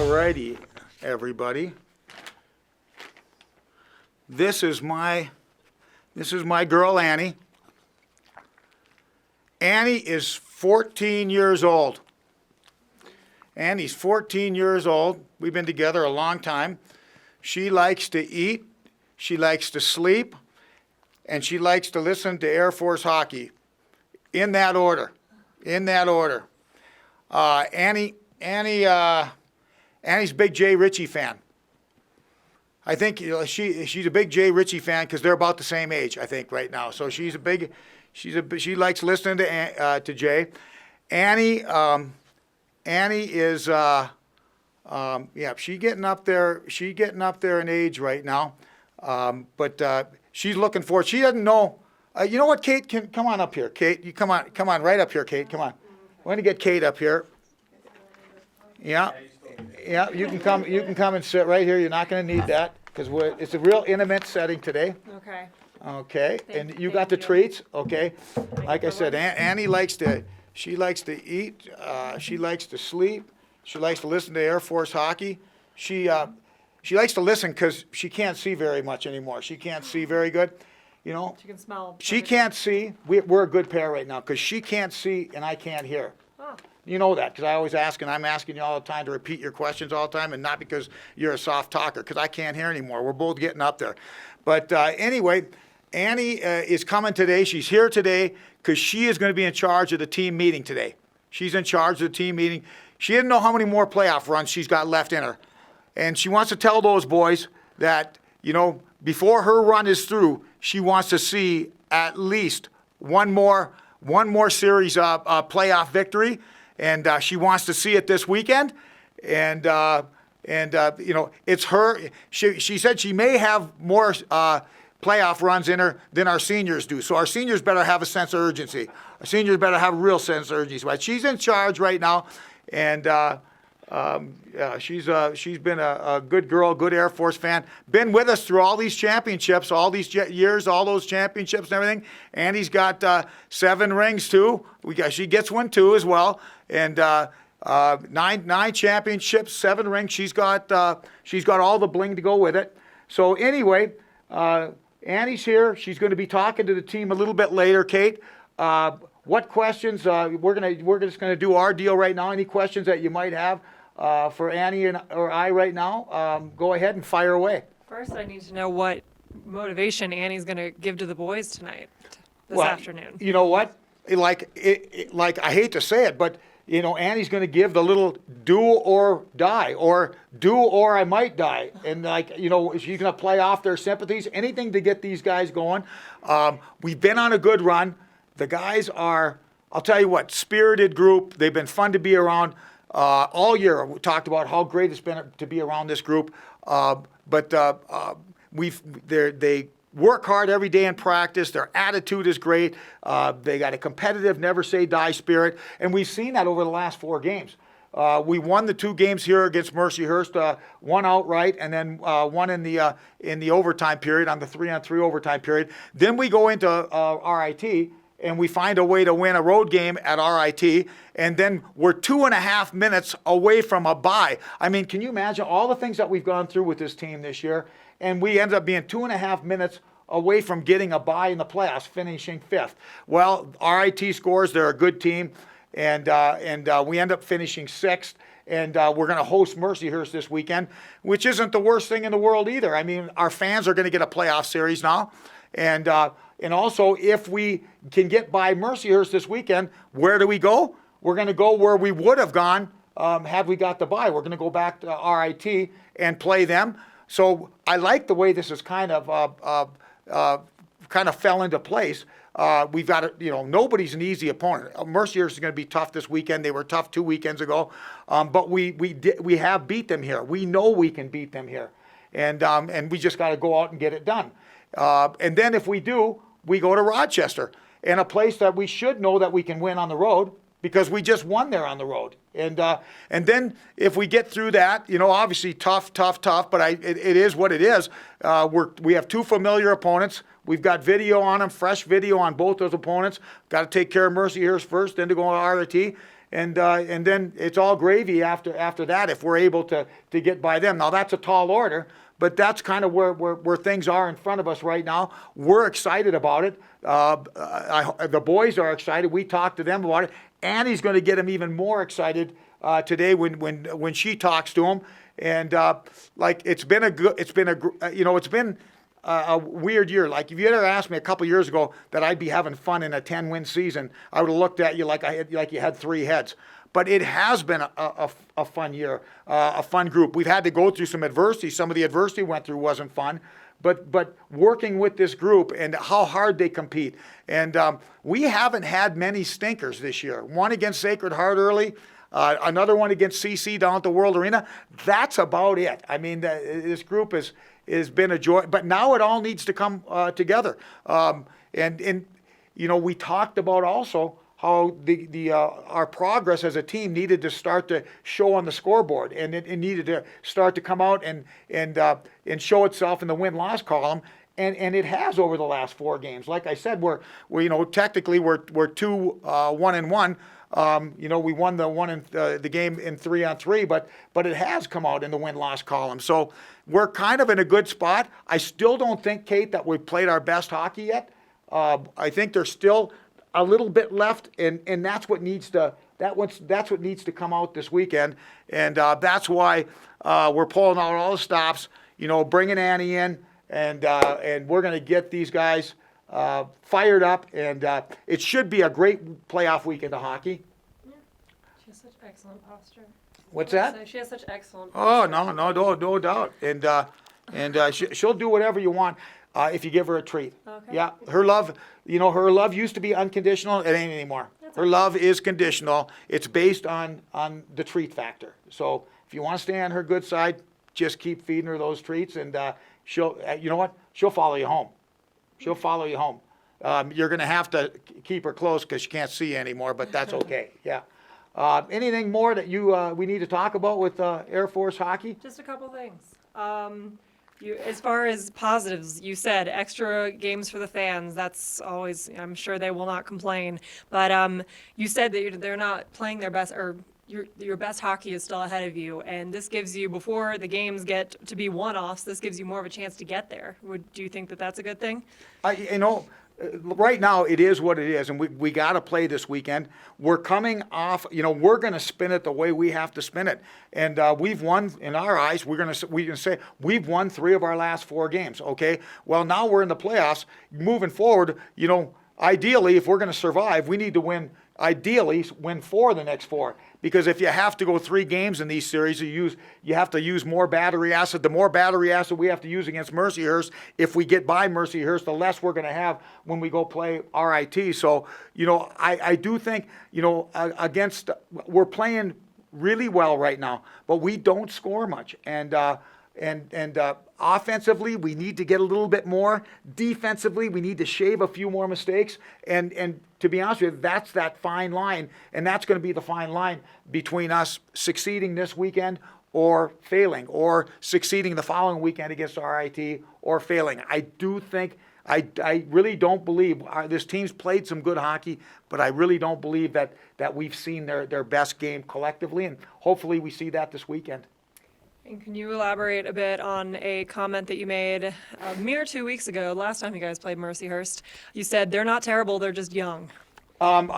Alrighty, everybody. This is my girl Annie. Annie is 14 years old. Annie's 14 years old. We've been together a long time. She likes to eat, she likes to sleep, and she likes to listen to Air Force hockey. In that order. In that order. Annie's a big Jay Ritchie fan. I think she's a big Jay Ritchie fan because they're about the same age, I think, right now. So she likes listening to Jay. Annie is she's getting up there. She's getting up there in age right now, but she's looking forward. She doesn't know. You know what, Kate? Come on up here, Kate. You come on, right up here, Kate. Come on. We're gonna get Kate up here. Yeah, yeah. You can come and sit right here. You're not gonna need that because it's a real intimate setting today. Okay. Okay, and you got the treats. Okay, like I said, Annie likes to. She likes to eat. She likes to sleep. She likes to listen to Air Force hockey. She likes to listen because she can't see very much anymore. She can't see very good. You know. She can smell. She can't see. We're a good pair right now because she can't see and I can't hear. Oh. You know that because I always ask, and I'm asking you all the time to repeat your questions all the time, and not because you're a soft talker, because I can't hear anymore. We're both getting up there. But anyway, Annie is coming today. She's here today because she is going to be in charge of the team meeting today. She's in charge of the team meeting. She didn't know how many more playoff runs she's got left in her. And she wants to tell those boys that, you know, before her run is through, she wants to see at least one more series playoff victory. And she wants to see it this weekend. And you know, it's her. She said she may have more playoff runs in her than our seniors do. So our seniors better have a sense of urgency. Our seniors better have a real sense of urgency. But she's in charge right now, and she's been a good girl, good Air Force fan. Been with us through all these championships, all these years, all those championships and everything. Annie's got 7 rings too. She gets one too as well, and 9 championships, 7 rings. She's got all the bling to go with it. So anyway. Annie's here. She's going to be talking to the team a little bit later. Kate, what questions? We're just going to do our deal right now. Any questions that you might have for Annie or I right now? Go ahead and fire away. First, I need to know what motivation Annie's going to give to the boys tonight, this afternoon. You know what? Like I hate to say it, but you know, Annie's going to give the little do or die, or do or I might die. And like, you know, she's going to play off their sympathies, anything to get these guys going. We've been on a good run. The guys are, I'll tell you what, spirited group. They've been fun to be around all year. We talked about how great it's been to be around this group. But they work hard every day in practice. Their attitude is great. They got a competitive, never say die spirit. And we've seen that over the last 4 games. We won the 2 games here against Mercyhurst, one outright, and then one in the overtime period, on the 3-on-3 overtime period. Then we go into RIT, and we find a way to win a road game at RIT, and then we're 2.5 minutes away from a bye. I mean, can you imagine all the things that we've gone through with this team this year? And we ended up being 2.5 minutes away from getting a bye in the playoffs, finishing 5th. Well, RIT scores, they're a good team, and we end up finishing 6th, and we're going to host Mercyhurst this weekend, which isn't the worst thing in the world either. I mean, our fans are going to get a playoff series now, and also if we can get by Mercyhurst this weekend, where do we go? We're going to go where we would have gone had we got the bye. We're going to go back to RIT and play them. So I like the way this is kind of fell into place. We've got, you know, nobody's an easy opponent. Mercyhurst is going to be tough this weekend. They were tough 2 weekends ago, but we have beat them here. We know we can beat them here, and we just got to go out and get it done. And then if we do, we go to Rochester, in a place that we should know that we can win on the road, because we just won there on the road. And then if we get through that, you know, obviously tough, but it is what it is. We have 2 familiar opponents. We've got video on them, fresh video on both those opponents. Got to take care of Mercyhurst first, then to go on RIT. and then it's all gravy after that if we're able to get by them. Now that's a tall order, but that's kind of where things are in front of us right now. We're excited about it. The boys are excited. We talked to them about it. Annie's going to get them even more excited today when she talks to them. And it's been a weird year. Like if you ever asked me a couple years ago that I'd be having fun in a 10-win season, I would have looked at you like you had three heads. But it has been a fun year, a fun group. We've had to go through some adversity. Some of the adversity we went through wasn't fun. But working with this group and how hard they compete. And we haven't had many stinkers this year. One against Sacred Heart early, another one against CC down at the World Arena. That's about it. I mean, this group has been a joy. But now it all needs to come together. And we talked about also how our progress as a team needed to start to show on the scoreboard, and it needed to start to come out and show itself in the win-loss column, and it has over the last 4 games. Like I said, we're technically we're 2-1-1. We won the game in 3-on-3, but it has come out in the win-loss column. So we're kind of in a good spot. I still don't think, Kate, that we've played our best hockey yet. I think there's still a little bit left, and that's what needs to come out this weekend, and that's why we're pulling out all the stops. Bringing Annie in, and we're going to get these guys fired up, and it should be a great playoff weekend of hockey. Yeah. She has such excellent posture. What's that? She has such excellent posture. Oh, no doubt, and she'll do whatever you want. If you give her a treat. Okay. Yeah, her love used to be unconditional. It ain't anymore. Her love is conditional. It's based on the treat factor. So if you want to stay on her good side, just keep feeding her those treats, and she'll follow you home. She'll follow you home. You're going to have to keep her close because she can't see you anymore, but that's okay. Yeah. Anything more that we need to talk about with Air Force hockey? Just a couple things. As far as positives, you said extra games for the fans. That's always, I'm sure they will not complain. But you said that they're not playing their best, or your best hockey is still ahead of you. And this gives you, before the games get to be one-offs, this gives you more of a chance to get there. Do you think that that's a good thing? Right now it is what it is, and we got to play this weekend. We're coming off, we're going to spin it the way we have to spin it, and we've won in our eyes. We can say we've won 3 of our last 4 games. Okay, well now we're in the playoffs. Moving forward, ideally, if we're going to survive, we need to win. Ideally, win 4 of the next 4. Because if you have to go 3 games in these series, you have to use more battery acid. The more battery acid we have to use against Mercyhurst, if we get by Mercyhurst, the less we're going to have when we go play RIT. So, I do think, we're playing really well right now, but we don't score much. And offensively, we need to get a little bit more. Defensively, we need to shave a few more mistakes. And to be honest with you, that's that fine line, and that's going to be the fine line between us succeeding this weekend or failing, or succeeding the following weekend against RIT or failing. I do think, I really don't believe this team's played some good hockey, but I really don't believe that we've seen their best game collectively, and hopefully we see that this weekend. And can you elaborate a bit on a comment that you made a mere 2 weeks ago, last time you guys played Mercyhurst? You said they're not terrible, they're just young. And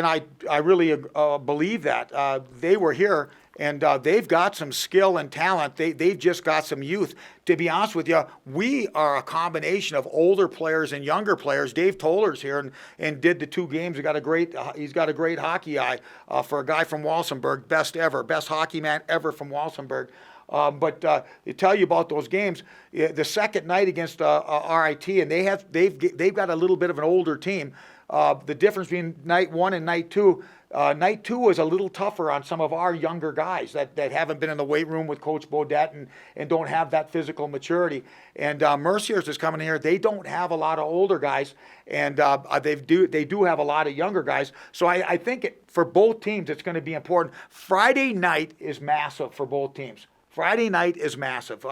I really believe that. They were here, and they've got some skill and talent. They've just got some youth. To be honest with you, we are a combination of older players and younger players. Dave Toller's here and did the 2 games. He's got a great hockey eye for a guy from Walsenburg, best hockey man ever from Walsenburg. But to tell you about those games, the second night against RIT, and they've got a little bit of an older team. The difference between night 1 and night 2. Night 2 was a little tougher on some of our younger guys that haven't been in the weight room with Coach Bodette and don't have that physical maturity. And Mercyhurst is coming here. They don't have a lot of older guys, and they do have a lot of younger guys. So I think for both teams, it's going to be important. Friday night is massive for both teams. Friday night is massive.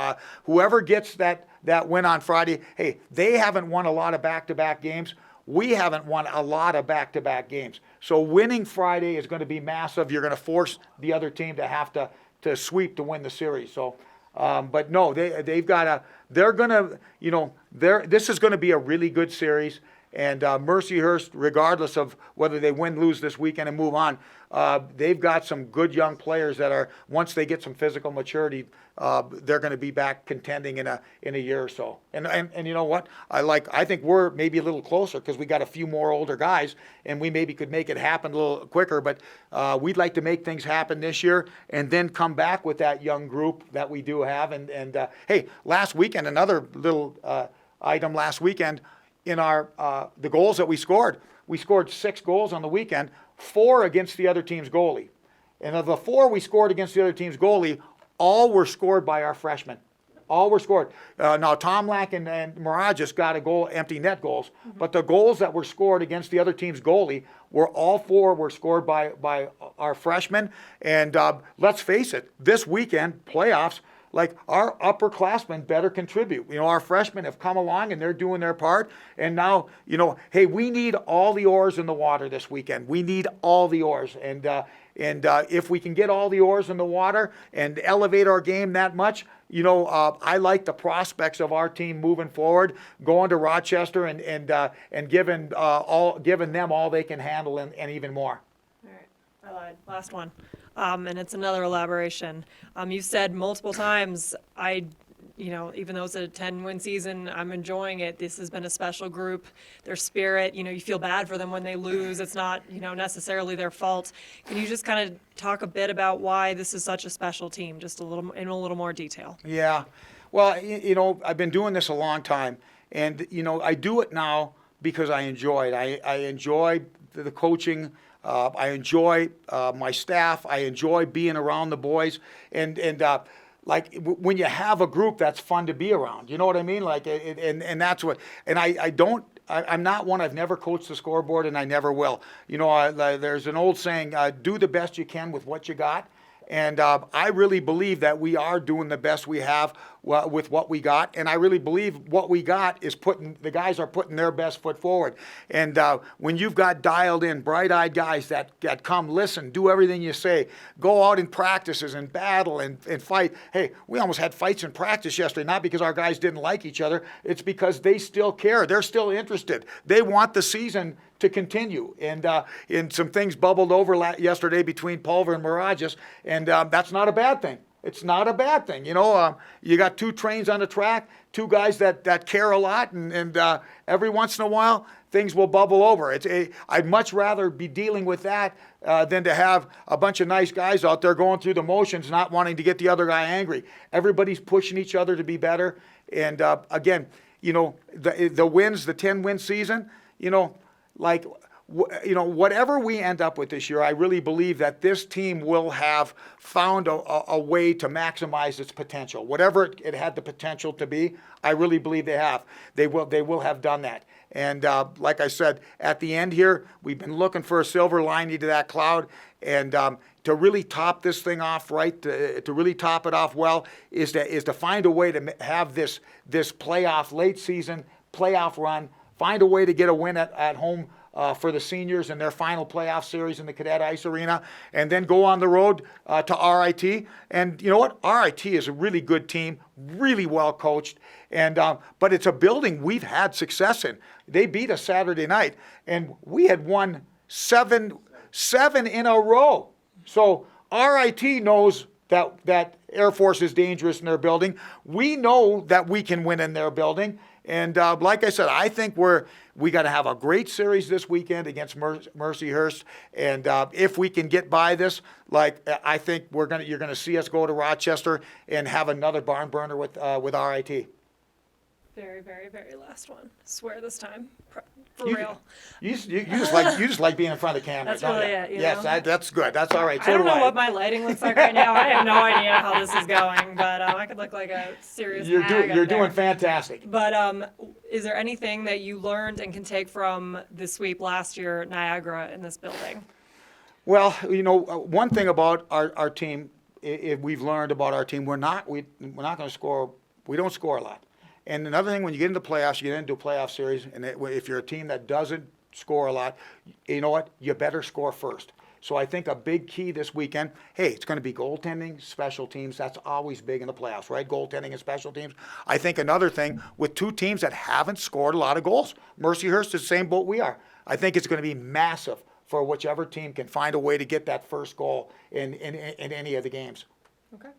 Whoever gets that win on Friday, hey, they haven't won a lot of back-to-back games. We haven't won a lot of back-to-back games. So winning Friday is going to be massive. You're going to force the other team to have to sweep to win the series. So, but no, they've got to. They're going to, this is going to be a really good series. And Mercyhurst, regardless of whether they win, lose this weekend and move on, they've got some good young players that are, once they get some physical maturity, they're going to be back contending in a year or so. And you know what? I think we're maybe a little closer because we got a few more older guys, and we maybe could make it happen a little quicker. But we'd like to make things happen this year and then come back with that young group that we do have. And hey, last weekend, another little item last weekend. In the goals that we scored 6 goals on the weekend, 4 against the other team's goalie. And of the 4 we scored against the other team's goalie, all were scored by our freshmen. All were scored. Now, Tomlak and Mirages got a goal, empty net goals, but the goals that were scored against the other team's goalie all 4 were scored by our freshmen. And let's face it, this weekend, playoffs, like our upperclassmen better contribute. Our freshmen have come along and they're doing their part. And now, hey, we need all the oars in the water this weekend. We need all the oars. And if we can get all the oars in the water and elevate our game that much, I like the prospects of our team moving forward, going to Rochester and giving them all they can handle and even more. All right, I lied. Last one. And it's another elaboration. You said multiple times, even though it's a 10-win season, I'm enjoying it. This has been a special group. Their spirit, you feel bad for them when they lose. It's not, necessarily their fault. Can you just kind of talk a bit about why this is such a special team, just in a little more detail? Yeah. Well, I've been doing this a long time, and, I do it now because I enjoy it. I enjoy the coaching. I enjoy my staff. I enjoy being around the boys, and when you have a group that's fun to be around, you know what I mean? And that's what. And I'm not one. I've never coached the scoreboard, and I never will. There's an old saying: "Do the best you can with what you got." And I really believe that we are doing the best we have with what we got. And I really believe what we got is the guys are putting their best foot forward. And when you've got dialed in, bright-eyed guys that come, listen, do everything you say, go out in practices and battle and fight. Hey, we almost had fights in practice yesterday, not because our guys didn't like each other. It's because they still care. They're still interested. They want the season to continue. And some things bubbled over yesterday between Pulver and Mirages, and that's not a bad thing. It's not a bad thing. You got 2 trains on the track, 2 guys that care a lot, and every once in a while, things will bubble over. I'd much rather be dealing with that than to have a bunch of nice guys out there going through the motions, not wanting to get the other guy angry. Everybody's pushing each other to be better. And again, the wins, the 10-win season, whatever we end up with this year, I really believe that this team will have found a way to maximize its potential. Whatever it had the potential to be, I really believe they have. They will have done that. And like I said, at the end here, we've been looking for a silver lining to that cloud. And to really top this thing off right, to really top it off well, is to find a way to have this playoff, late season playoff run, find a way to get a win at home for the seniors in their final playoff series in the Cadet Ice Arena, and then go on the road to RIT. And you know what? RIT is a really good team, really well coached, and but it's a building we've had success in. They beat us Saturday night, and we had won seven in a row. So RIT knows that Air Force is dangerous in their building. We know that we can win in their building. And like I said, I think we got to have a great series this weekend against Mercyhurst. And if we can get by this, I think you're gonna see us go to Rochester and have another barn burner with RIT. Very, very, very last one. Swear this time. For You- real. You just like being in front of the camera. That's don't really you? it, you Yes, know? that's good. That's all right. I So don't do know I. what my lighting looks like right now. I have no idea how this is going, but I could look like a serious You're hag up doing there. fantastic. But is there anything that you learned and can take from the sweep last year at Niagara in this building? Well, one thing about our team, we've learned about our team, we're not going to score. We don't score a lot. And another thing, when you get into playoffs, you get into a playoff series, and if you're a team that doesn't score a lot, you know what? You better score first. So I think a big key this weekend, hey, it's going to be goaltending, special teams. That's always big in the playoffs, right? Goaltending and special teams. I think another thing with two teams that haven't scored a lot of goals, Mercyhurst is the same boat we are. I think it's going to be massive for whichever team can find a way to get that first goal in any of the games. Okay.